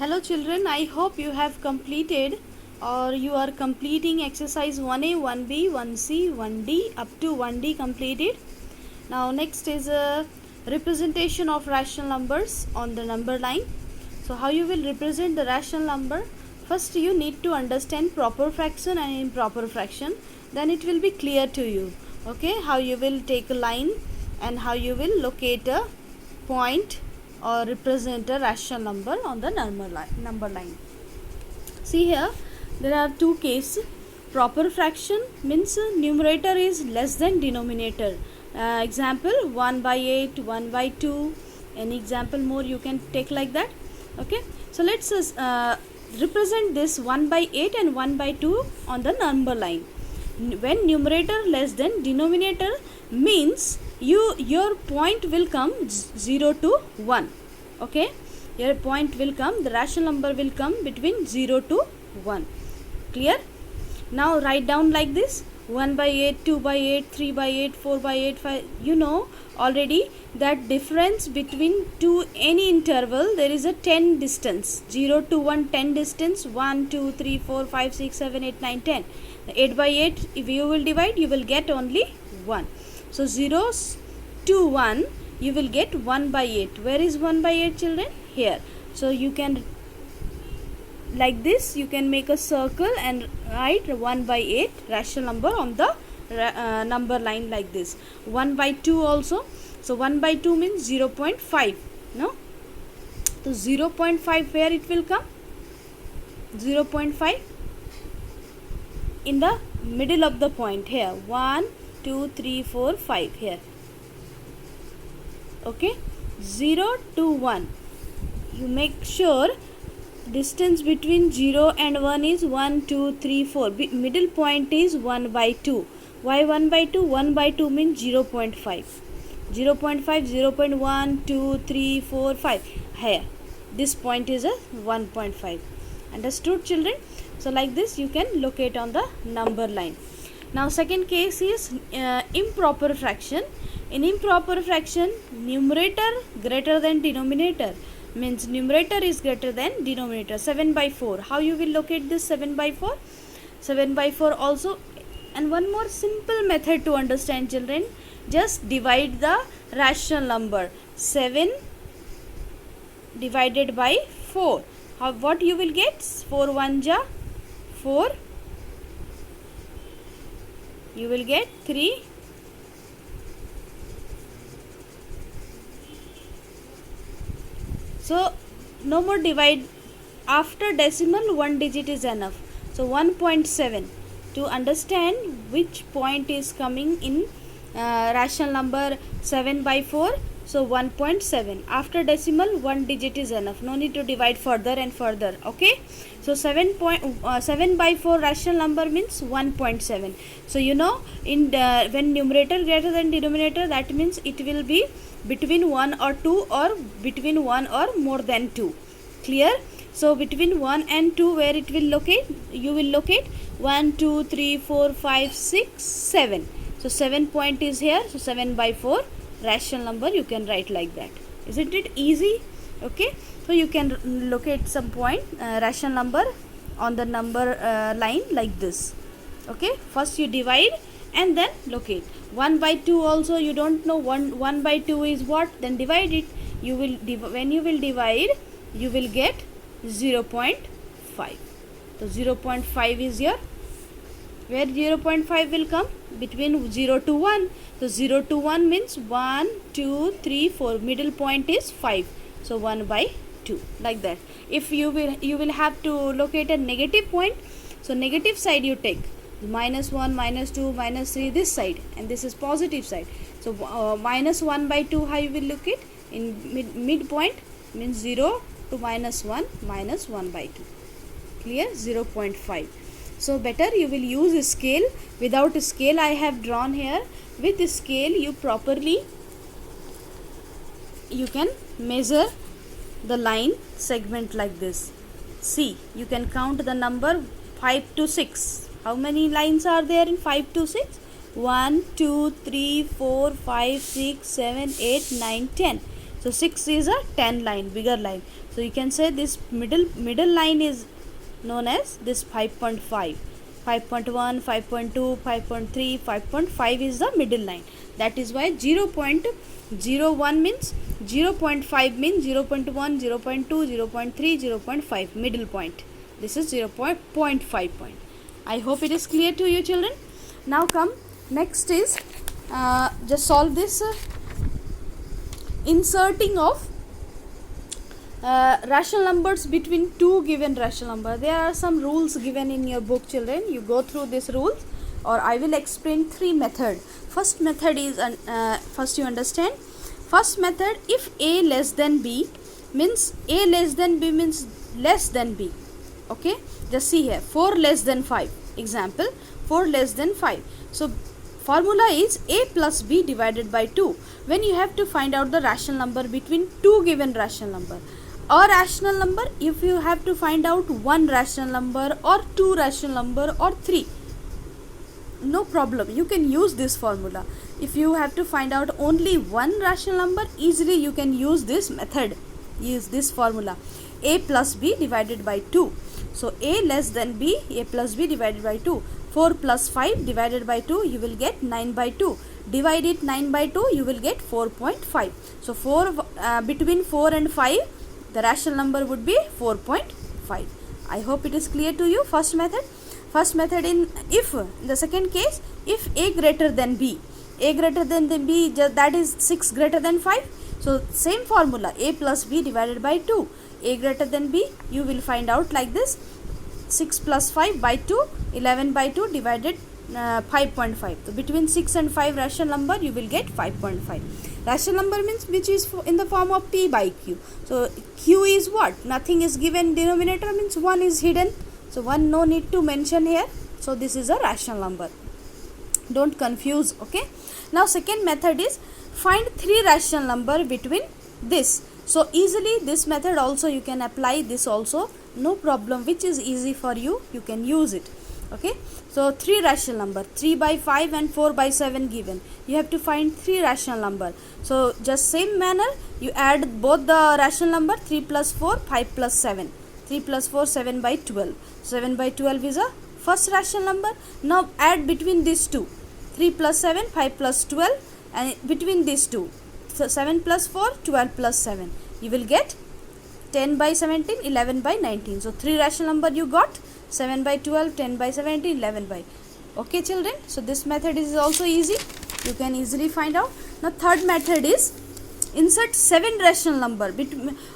Hello children, I hope you have completed or you are completing exercise 1A, 1B, 1C, 1D up to 1D completed. Now next is a representation of rational numbers on the number line. So how you will represent the rational number? First you need to understand proper fraction and improper fraction, then it will be clear to you. Okay, how you will take a line and how you will locate a point or represent a rational number on the number line. See here, there are two cases. Proper fraction means numerator is less than denominator. Example 1 by 8, 1 by 2. Any example more you can take like that. Okay, so let's represent this 1 by 8 and 1 by 2 on the number line. When numerator less than denominator means your point will come 0 to 1. Okay, your point will come, the rational number will come between 0 to 1. Clear? Now write down like this: 1 by 8, 2 by 8, 3 by 8, 4 by 8, 5. You know already that difference between two any interval there is a 10 distance. 0 to 1 10 distance, 1 2 3 4 5 6 7 8 9 10. 8 by 8, if you will divide, you will get only 1. So 0 to 1 you will get 1 by 8. Where is 1 by 8 children? Here. So you can like this, you can make a circle and write 1 by 8 rational number on the number line like this. 1 by 2 also. So 1 by 2 means 0 0.5. No? So 0 0.5 where it will come? 0 0.5 in the middle of the point here. 1 2 3 4 5 here. Okay, 0 to 1, you make sure distance between 0 and 1 is 1 2 3 4. Middle point is 1 by 2. Why 1 by 2? 1 by 2 means 0 0.5. 0 0.5, 0 0.1, 2, 3, 4, 5. Here, this point is a 1.5. Understood children? So like this you can locate on the number line. Now second case is improper fraction. In improper fraction, numerator greater than denominator means numerator is greater than denominator. 7 by 4. How you will locate this 7 by 4? 7 by 4 also. And one more simple method to understand children. Just divide the rational number. 7 divided by 4. What you will get? 4 1 ja 4. You will get 3. So no more divide. After decimal, one digit is enough. So 1.7. To understand which point is coming in rational number 7 by 4. So 1.7. After decimal, one digit is enough. No need to divide further and further. Okay. So 7 by 4 rational number means 1.7. So you know when numerator greater than denominator, that means it will be between 1 or 2 or between 1 or more than 2. Clear? So between 1 and 2 where it will locate? You will locate 1, 2, 3, 4, 5, 6, 7. So 7 point is here. So 7 by 4 rational number you can write like that. Isn't it easy? Okay. So you can locate some point rational number on the number line like this. Okay. First you divide and then locate. 1 by 2 also you don't know 1 by 2 is what, then divide it. You will when you will divide, you will get 0 0.5. So 0 0.5 is here. Where 0 0.5 will come? Between 0 to 1. So 0 to 1 means 1 2 3 4. Middle point is 5. So 1 by 2 like that. If you will have to locate a negative point, so negative side you take. Minus 1, minus 2, minus 3 this side, and this is positive side. So minus 1 by 2, how you will look it? In midpoint means 0 to minus 1, minus 1 by 2. Clear? 0 0.5. So better you will use a scale. Without a scale I have drawn here. With the scale you can measure the line segment like this. See, you can count the number 5 to 6. How many lines are there in 5 to 6? 1, 2, 3, 4, 5, 6, 7, 8, 9, 10. So 6 is a 10 line, bigger line. So you can say this middle line is known as this 5.5. 5.1, 5.2, 5.3, 5.5 is the middle line. That is why 0.01 means 0.5 means 0.1, 0.2, 0.3, 0.5 middle point. This is 0.5 point. I hope it is clear to you, children. Now come, next is just solve this inserting of rational numbers between two given rational number. There are some rules given in your book, children. You go through these rules, or I will explain three methods. First method is first you understand. First method, if a less than b means a less than b means less than b. Okay, just see here, 4 less than 5. Example, 4 less than 5. So formula is a plus b divided by 2. When you have to find out the rational number between two given rational number. A rational number, if you have to find out one rational number or two rational number or three, no problem, you can use this formula. If you have to find out only one rational number, easily you can use this method, use this formula, a plus b divided by 2. So a less than b, a plus b divided by 2. 4 plus 5 divided by 2, you will get 9 by 2. Divide it 9 by 2, you will get 4.5. So between 4 and 5, the rational number would be 4.5. I hope it is clear to you. First method. First method in the second case, if a greater than b, a greater than b, that is 6 greater than 5. So same formula, a plus b divided by 2. A greater than b, you will find out like this, 6 plus 5 by 2, 11 by 2 divided 5.5. So between 6 and 5 rational number, you will get 5.5. Rational number means which is in the form of p by q. So q is what? Nothing is given, denominator means 1 is hidden. So 1 no need to mention here. So this is a rational number. Don't confuse, okay. Now second method is find three rational number between this. So easily this method also you can apply, this also, no problem, which is easy for you, you can use it. Okay, so three rational number, 3 by 5 and 4 by 7 given. You have to find three rational number. So just same manner, you add both the rational number, 3 plus 4, 5 plus 7. 3 plus 4, 7 by 12. 7 by 12 is a first rational number. Now add between these two, 3 plus 7, 5 plus 12, and between these two, so 7 plus 4, 12 plus 7. You will get 10 by 17, 11 by 19. So three rational number you got, 7 by 12, 10 by 17, 11 by. Okay children, so this method is also easy. You can easily find out. Now third method is insert 7 rational number.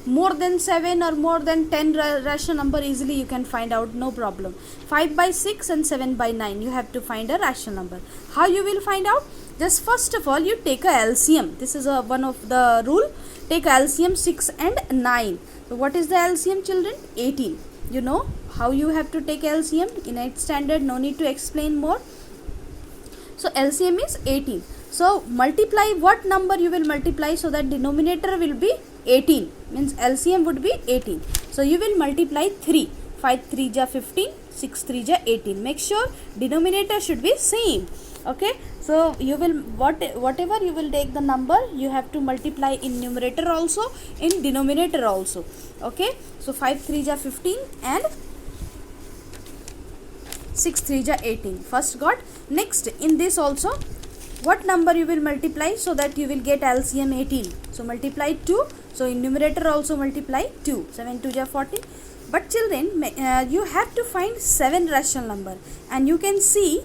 More than 7 or more than 10 rational number, easily you can find out, no problem. 5 by 6 and 7 by 9, you have to find a rational number. How you will find out? Just first of all, you take a LCM. This is one of the rule. Take LCM 6 and 9. So what is the LCM, children? 18. You know how you have to take LCM in 8th standard, no need to explain more. So LCM is 18. So multiply, what number you will multiply, so that denominator will be 18, means LCM would be 18. So you will multiply 3. 5 3 ja 15, 6 3 ja 18. Make sure denominator should be same. Okay, so you will whatever you will take the number, you have to multiply in numerator also, in denominator also. Okay, so 5 3 ja 15 and 6 3 ja 18. First got. Next in this also, what number you will multiply, so that you will get LCM 18. So multiply 2. So in numerator also multiply 2. 7 2 ja 40. But children, you have to find 7 rational number, and you can see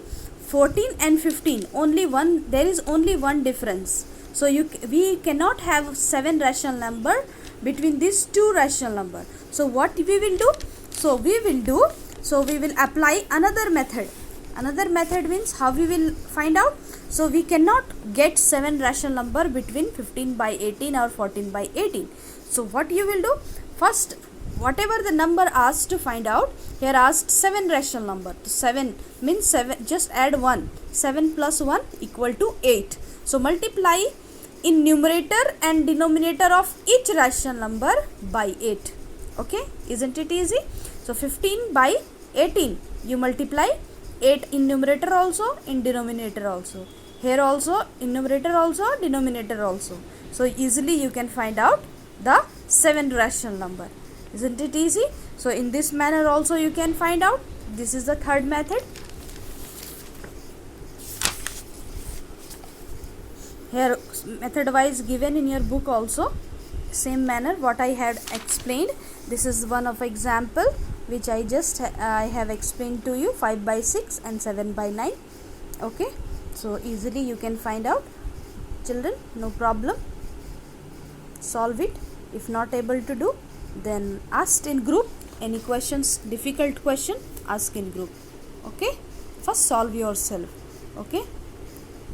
14 and 15, only one, there is only one difference. So we cannot have 7 rational number between these two rational number. So what we will do? So we will apply another method. Another method means how we will find out? So we cannot get 7 rational number between 15 by 18 or 14 by 18. So what you will do? First, whatever the number asked to find out, here asked 7 rational number. So 7 means 7, just add 1. 7 plus 1 equal to 8. So multiply in numerator and denominator of each rational number by 8. Okay, isn't it easy? So 15 by 18, you multiply 8 in numerator also, in denominator also. Here also, in numerator also, denominator also. So easily you can find out the 7 rational number. Isn't it easy? So in this manner also you can find out. This is the third method. Here method wise given in your book also, same manner what I had explained. This is one of example which I have explained to you, 5 by 6 and 7 by 9. Okay, so easily you can find out, children, no problem. Solve it. If not able to do, then ask in group. Any questions, difficult question, ask in group. Okay, first solve yourself. Okay.